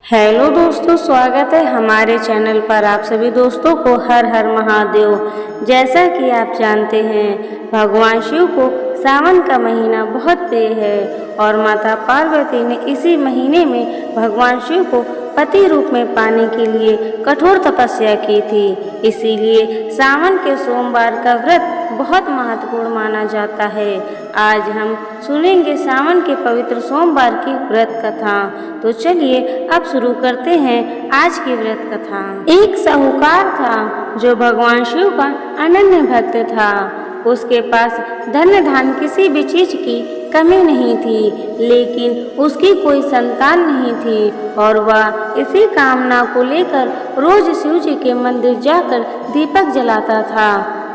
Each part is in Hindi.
हेलो दोस्तों, स्वागत है हमारे चैनल पर। आप सभी दोस्तों को हर हर महादेव। जैसा कि आप जानते हैं, भगवान शिव को सावन का महीना बहुत प्रिय है और माता पार्वती ने इसी महीने में भगवान शिव को पति रूप में पाने के लिए कठोर तपस्या की थी। इसीलिए सावन के सोमवार का व्रत बहुत महत्वपूर्ण माना जाता है। आज हम सुनेंगे सावन के पवित्र सोमवार की व्रत कथा। तो चलिए अब शुरू करते हैं आज की व्रत कथा। एक साहूकार था जो भगवान शिव का अनन्य भक्त था। उसके पास धन धान किसी भी चीज की कमी नहीं थी, लेकिन उसकी कोई संतान नहीं थी और वह इसी कामना को लेकर रोज शिव जी के मंदिर जाकर दीपक जलाता था।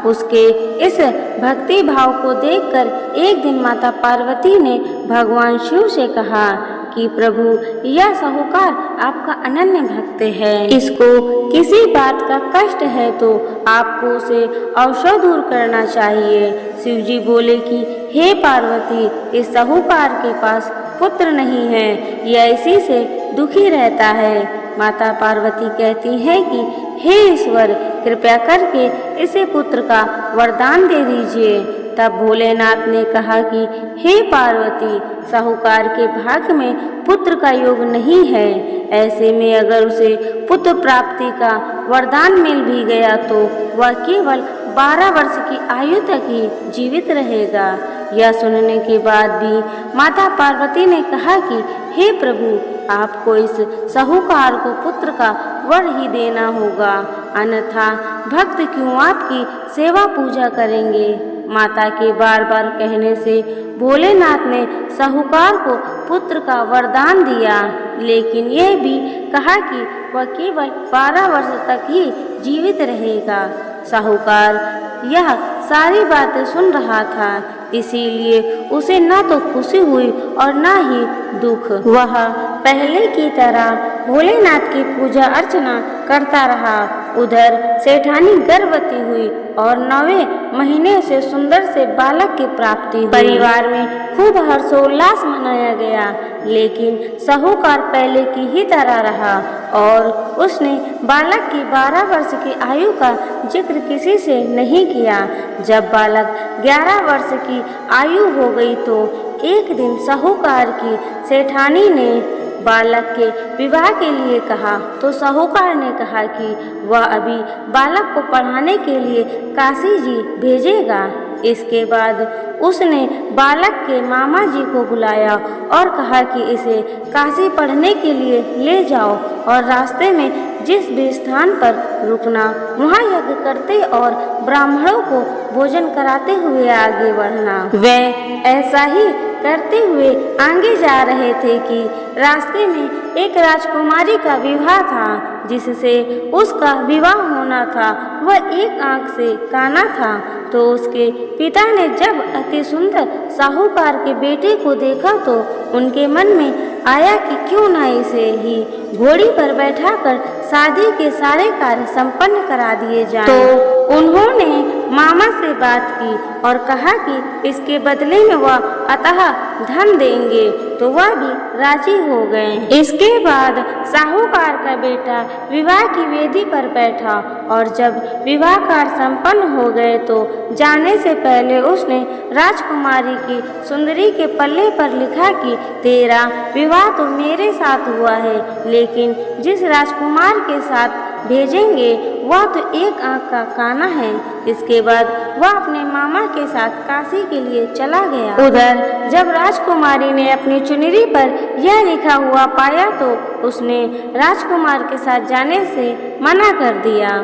उसके इस भक्ति भाव को देखकर एक दिन माता पार्वती ने भगवान शिव से कहा कि प्रभु, यह साहूकार आपका अनन्य भक्त है। इसको किसी बात का कष्ट है तो आपको उसे अवश्य दूर करना चाहिए। शिव जी बोले कि हे पार्वती, इस साहूकार के पास पुत्र नहीं है, यह इसी से दुखी रहता है। माता पार्वती कहती है कि हे ईश्वर, कृपया करके इसे पुत्र का वरदान दे दीजिए। तब भोलेनाथ ने कहा कि हे पार्वती, साहूकार के भाग्य में पुत्र का योग नहीं है। ऐसे में अगर उसे पुत्र प्राप्ति का वरदान मिल भी गया तो वह केवल 12 वर्ष की आयु तक ही जीवित रहेगा। यह सुनने के बाद भी माता पार्वती ने कहा कि हे प्रभु, आपको इस साहूकार को पुत्र का वर ही देना होगा, अन्यथा भक्त क्यों आपकी सेवा पूजा करेंगे। माता के बार बार कहने से भोलेनाथ ने साहूकार को पुत्र का वरदान दिया, लेकिन यह भी कहा कि वह केवल 12 वर्ष तक ही जीवित रहेगा। साहूकार यह सारी बातें सुन रहा था, इसीलिए उसे न तो खुशी हुई और न ही दुख। वह पहले की तरह भोलेनाथ की पूजा अर्चना करता रहा। उधर सेठानी गर्भवती हुई और 9वें महीने से सुंदर से बालक की प्राप्ति हुई। परिवार में खूब हर्षोल्लास मनाया गया, लेकिन साहूकार पहले की ही तरह रहा और उसने बालक की 12 वर्ष की आयु का जिक्र किसी से नहीं किया। जब बालक 11 वर्ष की आयु हो गई तो एक दिन साहूकार की सेठानी ने बालक के विवाह के लिए कहा तो साहूकार ने कहा कि वह अभी बालक को पढ़ाने के लिए काशी जी भेजेगा। इसके बाद उसने बालक के मामा जी को बुलाया और कहा कि इसे काशी पढ़ने के लिए ले जाओ और रास्ते में जिस भी स्थान पर रुकना वहाँ यज्ञ करते और ब्राह्मणों को भोजन कराते हुए आगे बढ़ना। वे ऐसा ही करते हुए आगे जा रहे थे कि रास्ते में एक राजकुमारी का विवाह था जिससे उसका विवाह होना था। वह एक आंख से काना था। तो उसके पिता ने जब अति सुंदर साहूकार के बेटे को देखा तो उनके मन में आया कि क्यों न इसे ही घोड़ी पर बैठाकर शादी के सारे कार्य संपन्न करा दिए जाएं। तो उन्होंने मामा से बात की और कहा कि इसके बदले में वह अतः धन देंगे, तो वह भी राजी हो गए। इसके बाद साहूकार का बेटा विवाह की वेदी पर बैठा और जब विवाह कार्य संपन्न हो गए तो जाने से पहले उसने राजकुमारी की सुंदरी के पल्ले पर लिखा कि तेरा विवाह तो मेरे साथ हुआ है, लेकिन जिस राजकुमार के साथ भेजेंगे वह तो एक आंख का काना है। इसके बाद वह अपने मामा के साथ काशी के लिए चला गया। उधर जब राजकुमारी ने अपनी चुनरी पर यह लिखा हुआ पाया तो उसने राजकुमार के साथ जाने से मना कर दिया।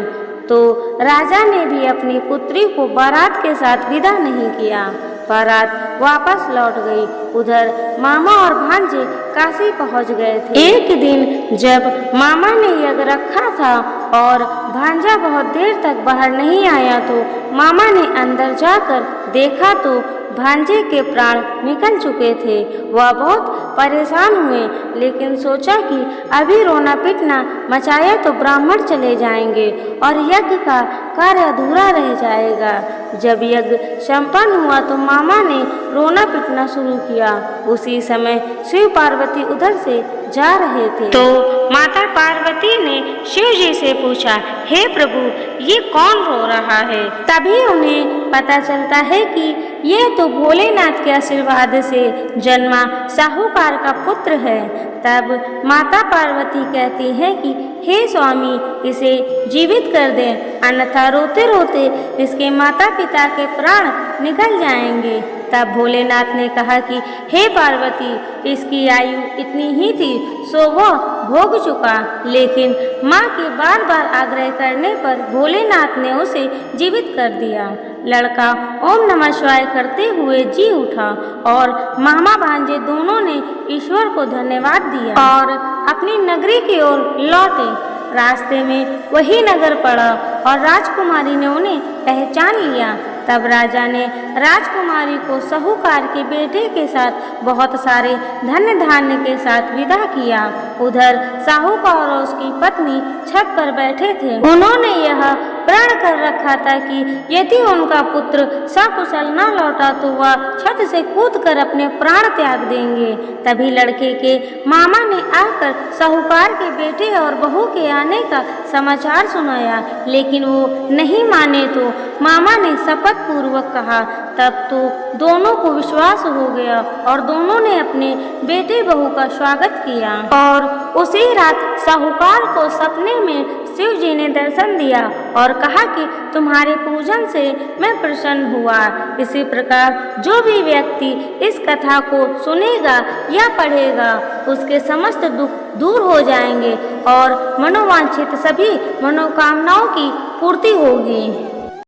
तो राजा ने भी अपनी पुत्री को बारात के साथ विदा नहीं किया। बारात वापस लौट गई। उधर मामा और भांजे काशी पहुंच गए थे। एक दिन जब मामा ने यज्ञ रखा था और भांजा बहुत देर तक बाहर नहीं आया तो मामा ने अंदर जाकर देखा तो भांजे के प्राण निकल चुके थे। वह बहुत परेशान हुए, लेकिन सोचा कि अभी रोना पिटना मचाया तो ब्राह्मण चले जाएंगे और यज्ञ का कार्य अधूरा रह जाएगा। जब यज्ञ संपन्न हुआ तो मामा ने रोना पिटना शुरू किया। उसी समय शिव पार्वती उधर से जा रहे थे तो माता पार्वती ने शिव जी से पूछा, हे प्रभु, ये कौन रो रहा है? तभी उन्हें पता चलता है कि ये तो भोलेनाथ के आशीर्वाद से जन्मा साहूकार का पुत्र है। तब माता पार्वती कहती है कि हे स्वामी, इसे जीवित कर दें, अन्यथा रोते रोते इसके माता पिता के प्राण निकल जाएंगे। तब भोलेनाथ ने कहा कि हे पार्वती, इसकी आयु इतनी ही थी सो वह भोग चुका। लेकिन माँ के बार बार आग्रह करने पर भोलेनाथ ने उसे जीवित कर दिया। लड़का ओम नमः शिवाय करते हुए जी उठा और मामा भांजे दोनों ने ईश्वर को धन्यवाद दिया और अपनी नगरी की ओर लौटे। रास्ते में वही नगर पड़ा और राजकुमारी ने उन्हें पहचान लिया। तब राजा ने राजकुमारी को साहूकार के बेटे के साथ बहुत सारे धन धान्य के साथ विदा किया। उधर साहूकार और उसकी पत्नी छत पर बैठे थे। उन्होंने यह प्रण कर रखा था कि यदि उनका पुत्र सकुशल न लौटा तो वह छत से कूदकर अपने प्राण त्याग देंगे। तभी लड़के के मामा ने आकर साहूकार के बेटे और बहू के आने का समाचार सुनाया, लेकिन वो नहीं माने तो मामा ने शपथ पूर्वक कहा। तब तो दोनों को विश्वास हो गया और दोनों ने अपने बेटे बहू का स्वागत किया। और उसी रात साहूकार को सपने में शिव जी ने दर्शन दिया और कहा कि तुम्हारे पूजन से मैं प्रसन्न हुआ। इसी प्रकार जो भी व्यक्ति इस कथा को सुनेगा या पढ़ेगा उसके समस्त दुख दूर हो जाएंगे और मनोवांछित सभी मनोकामनाओं की पूर्ति होगी।